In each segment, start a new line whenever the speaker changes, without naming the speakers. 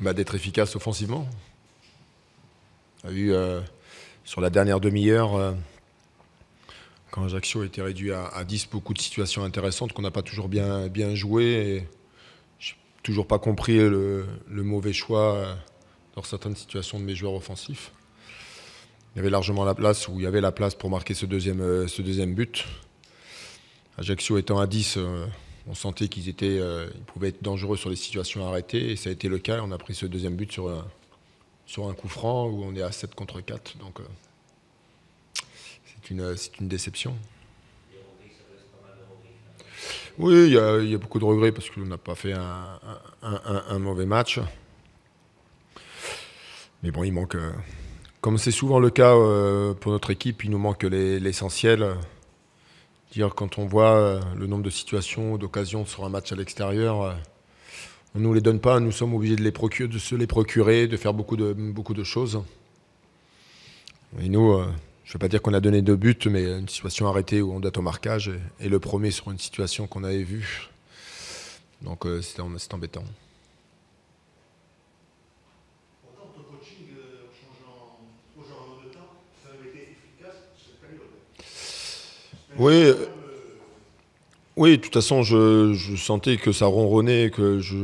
D'être efficace offensivement. On a vu sur la dernière demi-heure, quand Ajaccio était réduit à 10, beaucoup de situations intéressantes qu'on n'a pas toujours bien joué. Je n'ai toujours pas compris le mauvais choix dans certaines situations de mes joueurs offensifs. Il y avait largement la place, où il y avait la place pour marquer ce deuxième but. Ajaccio étant à 10, on sentait qu'ils pouvaient être dangereux sur les situations arrêtées, et ça a été le cas. On a pris ce deuxième but sur un coup franc où on est à 7 contre 4. Donc c'est une déception. Oui, il y a beaucoup de regrets parce qu'on n'a pas fait un mauvais match. Mais bon, il manque, comme c'est souvent le cas pour notre équipe, il nous manque l'essentiel. Dire quand on voit le nombre de situations, d'occasions sur un match à l'extérieur, on ne nous les donne pas, nous sommes obligés de se les procurer, de faire beaucoup de choses. Et nous, je ne vais pas dire qu'on a donné 2 buts, mais une situation arrêtée où on date au marquage, et le premier sur une situation qu'on avait vue. Donc c'est embêtant.
Pourtant, ton coaching, en changeant 3 joueurs de temps, ça avait été efficace cette période.
Oui. Oui, de toute façon, je sentais que ça ronronnait, que je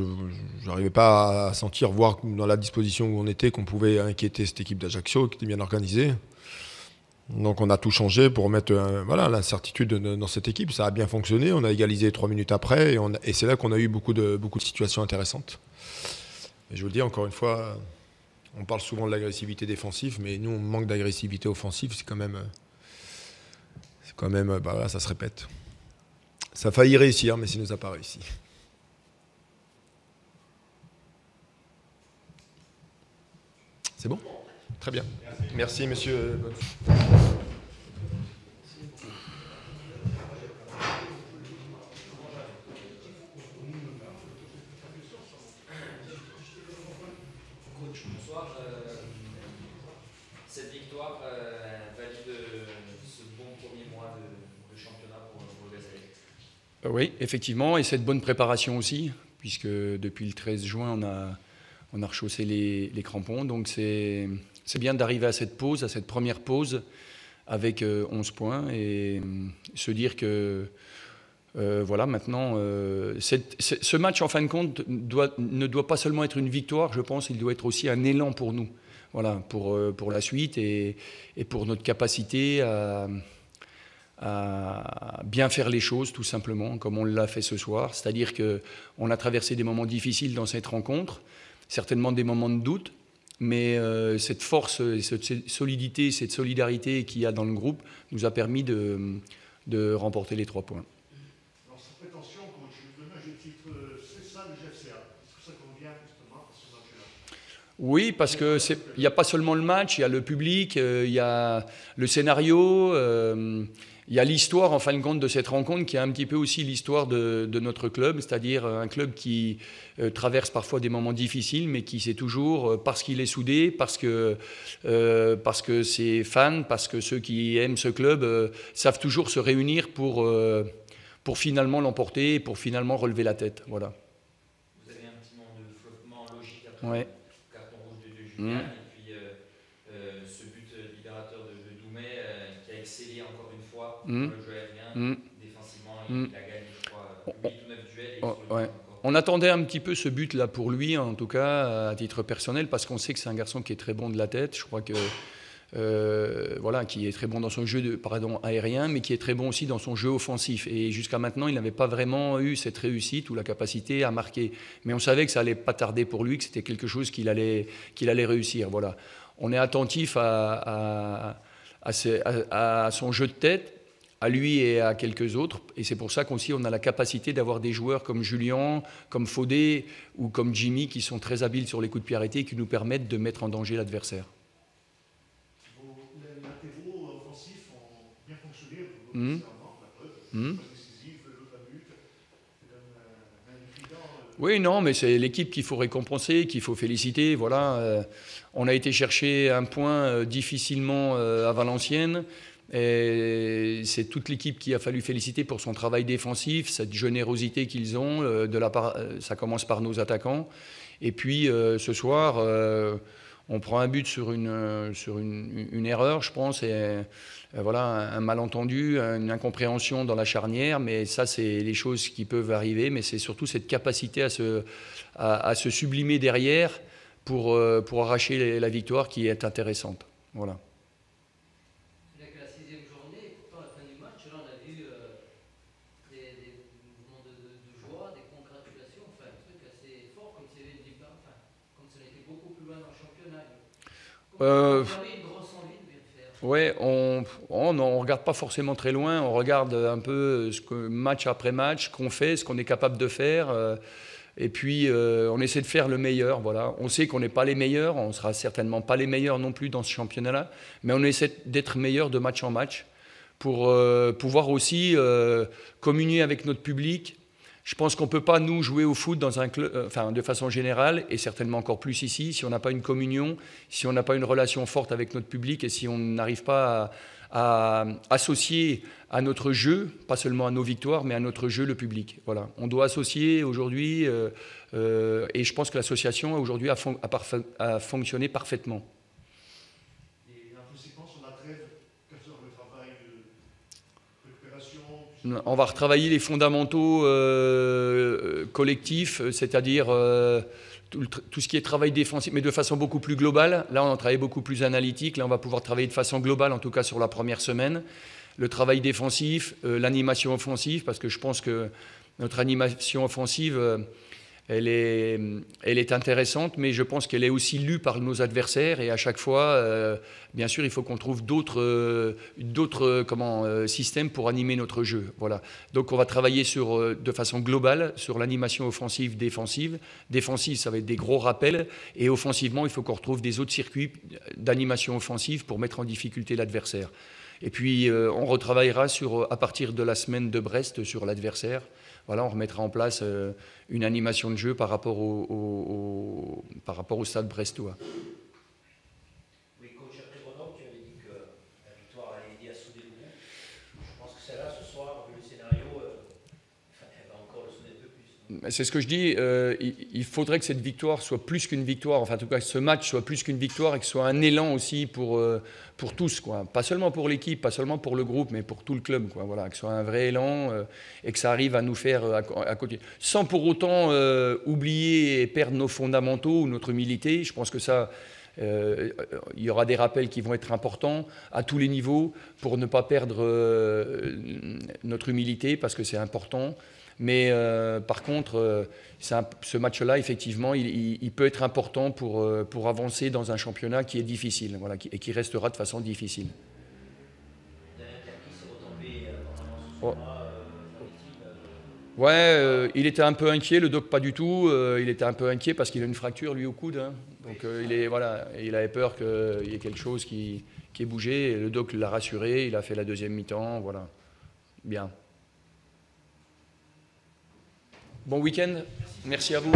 n'arrivais pas à sentir, voir dans la disposition où on était, qu'on pouvait inquiéter cette équipe d'Ajaccio, qui était bien organisée. Donc on a tout changé pour mettre l'incertitude dans cette équipe. Ça a bien fonctionné, on a égalisé 3 minutes après, et c'est là qu'on a eu beaucoup de situations intéressantes. Et je vous le dis encore une fois, on parle souvent de l'agressivité défensive, mais nous on manque d'agressivité offensive, c'est quand même ça se répète. Ça a failli réussir, mais ça ne nous a pas réussi. C'est bon ? Très bien. Merci, monsieur.
Coach, bonsoir. Cette victoire valide ce bon premier mois de championnat pour le Gazelle.
Oui, effectivement, et cette bonne préparation aussi, puisque depuis le 13 juin, on a rechaussé les crampons. Donc c'est bien d'arriver à cette première pause, avec 11 points, et se dire que maintenant, ce match, en fin de compte, ne doit pas seulement être une victoire, je pense, il doit être aussi un élan pour nous, voilà, pour la suite et pour notre capacité à bien faire les choses, tout simplement, comme on l'a fait ce soir. C'est-à-dire qu'on a traversé des moments difficiles dans cette rencontre, certainement des moments de doute, mais cette force, cette solidité, cette solidarité qu'il y a dans le groupe nous a permis de remporter les 3 points.
Alors, sans prétention, coach, demain j'ai le titre, c'est ça le GFCA. Est-ce que ça convient justement à ce match-là ?
Oui, parce qu'il n'y a pas seulement le match, il y a le public, il y a le scénario, il y a l'histoire, en fin de compte, de cette rencontre, qui est un petit peu aussi l'histoire de notre club, c'est-à-dire un club qui traverse parfois des moments difficiles, mais qui sait toujours, parce qu'il est soudé, parce que ses fans, parce que ceux qui aiment ce club savent toujours se réunir pour finalement l'emporter, pour finalement relever la tête. Voilà.
Vous avez un petit moment de flottement logique après
Ouais.
le carton rouge de Julien, et puis ce but libérateur de Doumet qui a excellé encore une fois dans le jeu aérien, défensivement, il a gagné, je crois, 8 ou 9 duels.
Ouais. On attendait un petit peu ce but-là pour lui, en tout cas, à titre personnel, parce qu'on sait que c'est un garçon qui est très bon de la tête. Je crois que qui est très bon dans son jeu aérien, mais qui est très bon aussi dans son jeu offensif. Et jusqu'à maintenant, il n'avait pas vraiment eu cette réussite ou la capacité à marquer. Mais on savait que ça allait pas tarder pour lui, que c'était quelque chose qu'il allait réussir. Voilà. On est attentif à son jeu de tête, à lui et à quelques autres. Et c'est pour ça qu'aussi on a la capacité d'avoir des joueurs comme Julien, comme Fodé ou comme Jimmy, qui sont très habiles sur les coups de pied arrêtés et qui nous permettent de mettre en danger l'adversaire.
Les latéraux offensifs ont bien fonctionné, la preuve, décisif, l'autre but,
Oui, non, mais c'est l'équipe qu'il faut récompenser, qu'il faut féliciter. Voilà, on a été chercher un point difficilement à Valenciennes, Et c'est toute l'équipe qui a fallu féliciter pour son travail défensif, cette générosité qu'ils ont. Ça commence par nos attaquants. Et puis ce soir, on prend un but sur une erreur, je pense, et voilà, un malentendu, une incompréhension dans la charnière. Mais ça, c'est les choses qui peuvent arriver. Mais c'est surtout cette capacité à se sublimer derrière pour arracher la victoire qui est intéressante. Voilà. Ouais, on regarde pas forcément très loin, on regarde un peu match après match, ce qu'on fait, ce qu'on est capable de faire, et puis on essaie de faire le meilleur. Voilà. On sait qu'on n'est pas les meilleurs, on sera certainement pas les meilleurs non plus dans ce championnat-là, mais on essaie d'être meilleur de match en match pour pouvoir aussi communier avec notre public. Je pense qu'on ne peut pas, nous, jouer au foot dans un club, de façon générale, et certainement encore plus ici, si on n'a pas une communion, si on n'a pas une relation forte avec notre public, et si on n'arrive pas à associer à notre jeu, pas seulement à nos victoires, mais à notre jeu, le public. Voilà. On doit associer aujourd'hui, et je pense que l'association, aujourd'hui, a fonctionné parfaitement. On va retravailler les fondamentaux collectifs, c'est-à-dire tout ce qui est travail défensif, mais de façon beaucoup plus globale. Là, on en travaille beaucoup plus analytique. Là, on va pouvoir travailler de façon globale, en tout cas sur la première semaine. Le travail défensif, l'animation offensive, parce que je pense que notre animation offensive, elle est intéressante, mais je pense qu'elle est aussi lue par nos adversaires. Et à chaque fois, bien sûr, il faut qu'on trouve d'autres systèmes pour animer notre jeu. Voilà. Donc on va travailler de façon globale sur l'animation offensive, défensive. Défensive, ça va être des gros rappels. Et offensivement, il faut qu'on retrouve des autres circuits d'animation offensive pour mettre en difficulté l'adversaire. Et puis on retravaillera à partir de la semaine de Brest sur l'adversaire. Voilà, on remettra en place une animation de jeu par rapport au stade brestois.
Oui, coach, après Grenoble, tu avais dit que la victoire allait aider à souder le groupe. Je pense que celle-là, ce soir, vu le scénario, elle va encore le souder un peu plus.
C'est ce que je dis, il faudrait que cette victoire soit plus qu'une victoire, enfin en tout cas que ce match soit plus qu'une victoire et que ce soit un élan aussi pour tous, quoi. Pas seulement pour l'équipe, pas seulement pour le groupe, mais pour tout le club, quoi. Voilà, que ce soit un vrai élan et que ça arrive à nous faire à côté. Sans pour autant oublier et perdre nos fondamentaux ou notre humilité. Je pense que ça, il y aura des rappels qui vont être importants à tous les niveaux pour ne pas perdre notre humilité, parce que c'est important. Mais par contre, ce match-là, effectivement, il peut être important pour avancer dans un championnat qui est difficile, voilà, et qui restera de façon difficile. Ouais, il était un peu inquiet, le doc pas du tout. Il était un peu inquiet parce qu'il a une fracture, lui, au coude. Hein. Donc il avait peur qu'il y ait quelque chose qui ait bougé. Et le doc l'a rassuré, il a fait la deuxième mi-temps. Voilà. Bien. Bon week-end, merci à vous.